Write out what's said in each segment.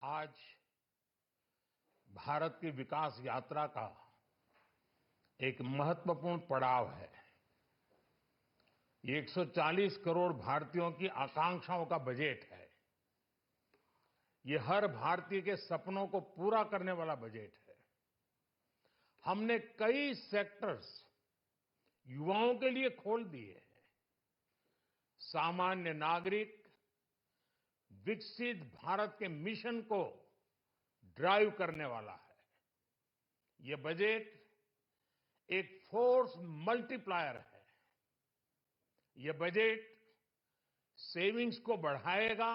आज भारत की विकास यात्रा का एक महत्वपूर्ण पड़ाव है। ये 140 करोड़ भारतीयों की आकांक्षाओं का बजट है। ये हर भारतीय के सपनों को पूरा करने वाला बजट है। हमने कई सेक्टर्स युवाओं के लिए खोल दिए हैं। सामान्य नागरिक विकसित भारत के मिशन को ड्राइव करने वाला है। ये बजट एक फोर्स मल्टीप्लायर है। ये बजट सेविंग्स को बढ़ाएगा,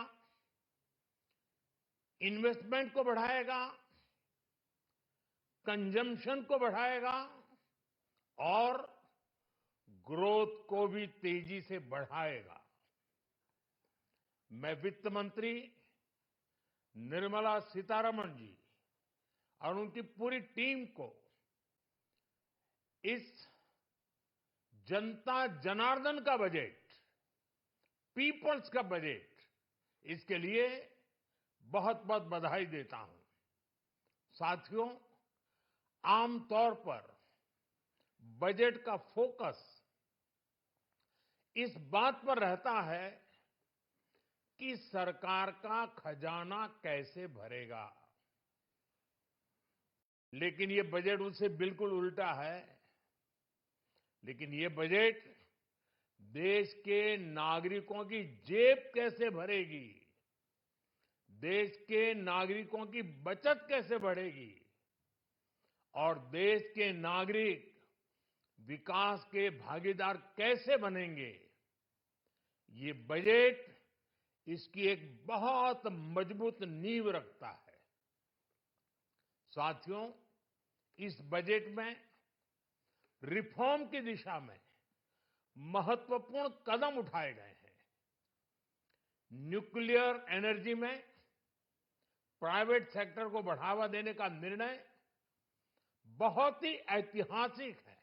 इन्वेस्टमेंट को बढ़ाएगा, कंजम्पशन को बढ़ाएगा और ग्रोथ को भी तेजी से बढ़ाएगा। मैं वित्त मंत्री निर्मला सीतारमण जी और उनकी पूरी टीम को इस जनता जनार्दन का बजट, पीपल्स का बजट, इसके लिए बहुत बहुत बधाई देता हूं। साथियों, आमतौर पर बजट का फोकस इस बात पर रहता है कि सरकार का खजाना कैसे भरेगा, लेकिन ये बजट उससे बिल्कुल उल्टा है। लेकिन ये बजट देश के नागरिकों की जेब कैसे भरेगी, देश के नागरिकों की बचत कैसे बढ़ेगी और देश के नागरिक विकास के भागीदार कैसे बनेंगे, ये बजट इसकी एक बहुत मजबूत नींव रखता है। साथियों, इस बजट में रिफॉर्म की दिशा में महत्वपूर्ण कदम उठाए गए हैं। न्यूक्लियर एनर्जी में प्राइवेट सेक्टर को बढ़ावा देने का निर्णय बहुत ही ऐतिहासिक है।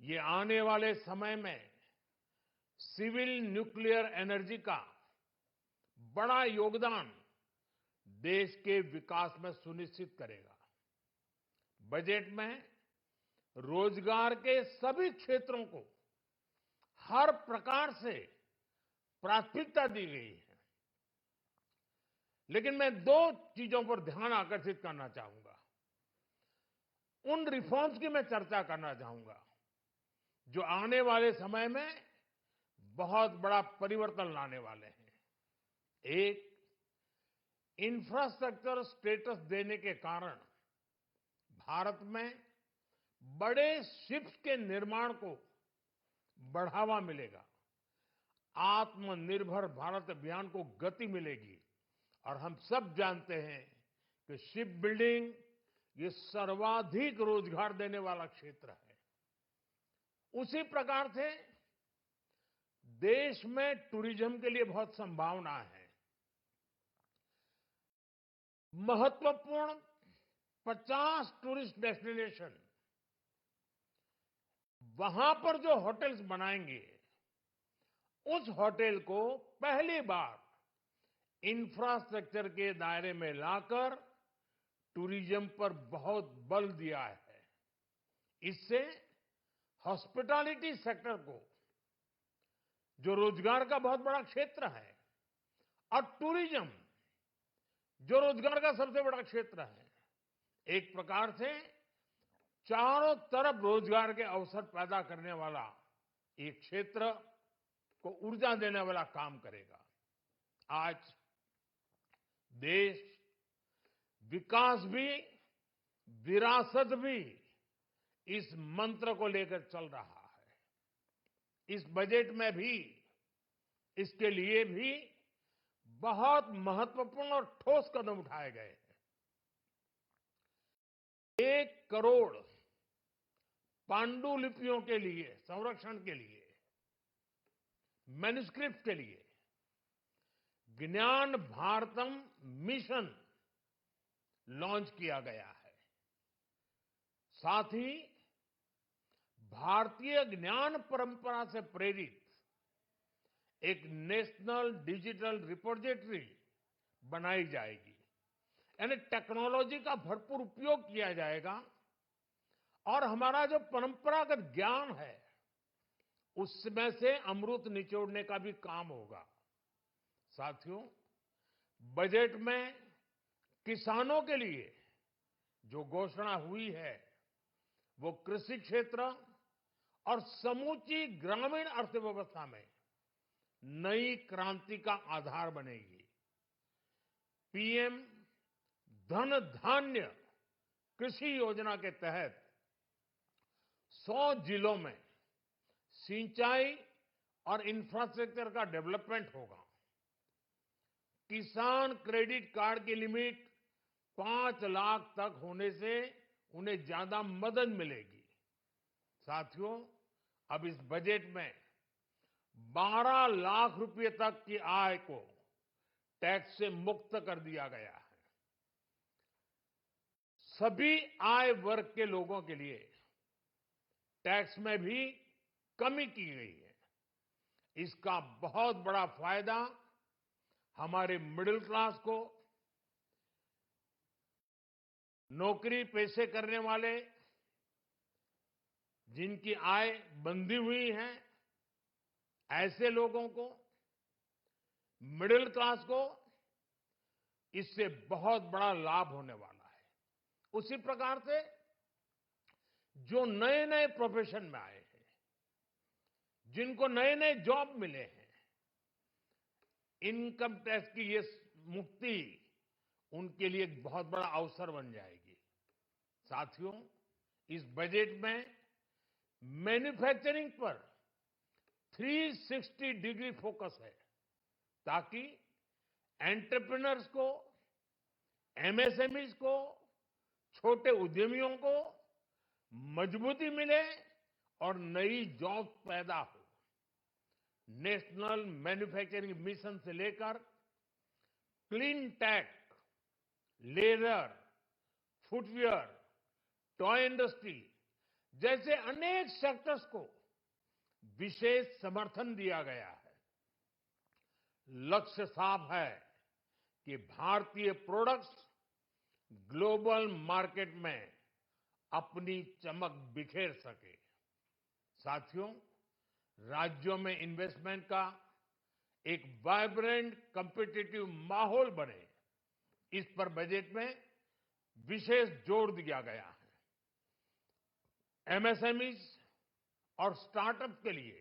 ये आने वाले समय में सिविल न्यूक्लियर एनर्जी का बड़ा योगदान देश के विकास में सुनिश्चित करेगा। बजट में रोजगार के सभी क्षेत्रों को हर प्रकार से प्राथमिकता दी गई है। लेकिन मैं दो चीजों पर ध्यान आकर्षित करना चाहूंगा। उन रिफॉर्म्स की मैं चर्चा करना चाहूंगा जो आने वाले समय में बहुत बड़ा परिवर्तन लाने वाले हैं। एक, इंफ्रास्ट्रक्चर स्टेटस देने के कारण भारत में बड़े शिप्स के निर्माण को बढ़ावा मिलेगा। आत्मनिर्भर भारत अभियान को गति मिलेगी और हम सब जानते हैं कि शिप बिल्डिंग ये सर्वाधिक रोजगार देने वाला क्षेत्र है। उसी प्रकार से देश में टूरिज्म के लिए बहुत संभावना है। महत्वपूर्ण 50 टूरिस्ट डेस्टिनेशन, वहां पर जो होटल्स बनाएंगे, उस होटल को पहली बार इंफ्रास्ट्रक्चर के दायरे में लाकर टूरिज्म पर बहुत बल दिया है। इससे हॉस्पिटैलिटी सेक्टर को, जो रोजगार का बहुत बड़ा क्षेत्र है, और टूरिज्म जो रोजगार का सबसे बड़ा क्षेत्र है, एक प्रकार से चारों तरफ रोजगार के अवसर पैदा करने वाला एक क्षेत्र को ऊर्जा देने वाला काम करेगा। आज देश विकास भी, विरासत भी, इस मंत्र को लेकर चल रहा है। इस बजट में भी इसके लिए भी बहुत महत्वपूर्ण और ठोस कदम उठाए गए हैं। 1 करोड़ पांडुलिपियों के लिए संरक्षण के लिए, मैन्युस्क्रिप्ट के लिए ज्ञान भारतम मिशन लॉन्च किया गया है। साथ ही भारतीय ज्ञान परंपरा से प्रेरित एक नेशनल डिजिटल रिपोजिटरी बनाई जाएगी। यानी टेक्नोलॉजी का भरपूर उपयोग किया जाएगा और हमारा जो परंपरागत ज्ञान है उसमें से अमृत निचोड़ने का भी काम होगा। साथियों, बजट में किसानों के लिए जो घोषणा हुई है वो कृषि क्षेत्र और समूची ग्रामीण अर्थव्यवस्था में नई क्रांति का आधार बनेगी। पीएम धन धान्य कृषि योजना के तहत 100 जिलों में सिंचाई और इंफ्रास्ट्रक्चर का डेवलपमेंट होगा। किसान क्रेडिट कार्ड की लिमिट 5 लाख तक होने से उन्हें ज्यादा मदद मिलेगी। साथियों, अब इस बजट में 12 लाख रुपए तक की आय को टैक्स से मुक्त कर दिया गया है। सभी आय वर्ग के लोगों के लिए टैक्स में भी कमी की गई है। इसका बहुत बड़ा फायदा हमारे मिडिल क्लास को, नौकरी पेशे करने वाले जिनकी आय बंधी हुई है ऐसे लोगों को, मिडिल क्लास को इससे बहुत बड़ा लाभ होने वाला है। उसी प्रकार से जो नए नए प्रोफेशन में आए हैं, जिनको नए नए जॉब मिले हैं, इनकम टैक्स की ये मुक्ति उनके लिए एक बहुत बड़ा अवसर बन जाएगी। साथियों, इस बजट में मैन्युफैक्चरिंग पर 360 डिग्री फोकस है ताकि एंटरप्रेन्योर्स को, एमएसएमईज को, छोटे उद्यमियों को मजबूती मिले और नई जॉब पैदा हो। नेशनल मैन्युफैक्चरिंग मिशन से लेकर clean tech, leather, footwear, toy industry जैसे अनेक सेक्टर्स को विशेष समर्थन दिया गया है। लक्ष्य साफ है कि भारतीय प्रोडक्ट्स ग्लोबल मार्केट में अपनी चमक बिखेर सके। साथियों, राज्यों में इन्वेस्टमेंट का एक वाइब्रेंट कॉम्पिटिटिव माहौल बने, इस पर बजट में विशेष जोर दिया गया है। एमएसएमईज और स्टार्टअप के लिए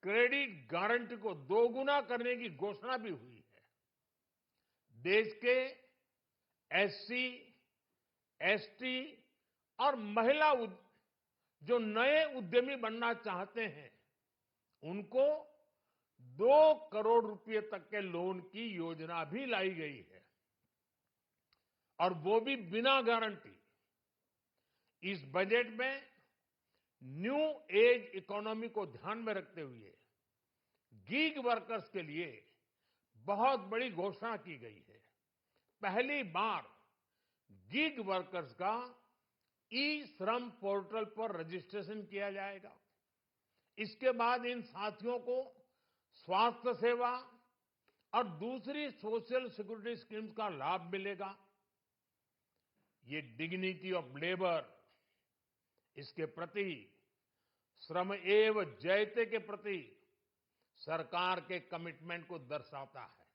क्रेडिट गारंटी को दोगुना करने की घोषणा भी हुई है। देश के एससी, एसटी और महिला जो नए उद्यमी बनना चाहते हैं उनको 2 करोड़ रुपए तक के लोन की योजना भी लाई गई है और वो भी बिना गारंटी। इस बजट में न्यू एज इकोनॉमी को ध्यान में रखते हुए गीग वर्कर्स के लिए बहुत बड़ी घोषणा की गई है। पहली बार गीग वर्कर्स का ई श्रम पोर्टल पर रजिस्ट्रेशन किया जाएगा। इसके बाद इन साथियों को स्वास्थ्य सेवा और दूसरी सोशल सिक्योरिटी स्कीम्स का लाभ मिलेगा। ये डिग्निटी ऑफ लेबर, इसके प्रति, श्रम एव जयते के प्रति सरकार के कमिटमेंट को दर्शाता है।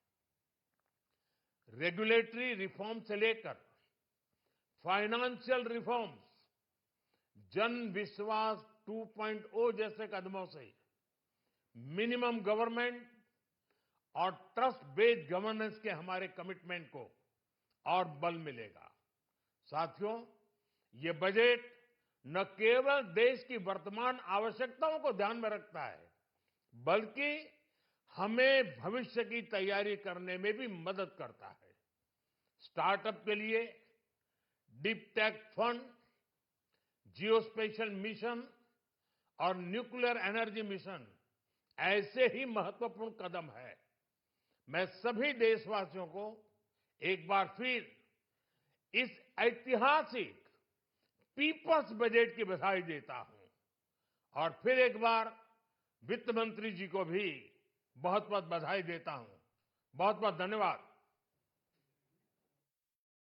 रेगुलेटरी रिफॉर्म से लेकर फाइनेंशियल रिफॉर्म्स, जन विश्वास 2.0 जैसे कदमों से मिनिमम गवर्नमेंट और ट्रस्ट बेस्ड गवर्नेंस के हमारे कमिटमेंट को और बल मिलेगा। साथियों, ये बजट न केवल देश की वर्तमान आवश्यकताओं को ध्यान में रखता है बल्कि हमें भविष्य की तैयारी करने में भी मदद करता है। स्टार्टअप के लिए deep tech fund, geospatial mission और न्यूक्लियर एनर्जी मिशन ऐसे ही महत्वपूर्ण कदम है। मैं सभी देशवासियों को एक बार फिर इस ऐतिहासिक पीपल्स बजट की बधाई देता हूं और फिर एक बार वित्त मंत्री जी को भी बहुत बहुत बधाई देता हूं। बहुत बहुत धन्यवाद।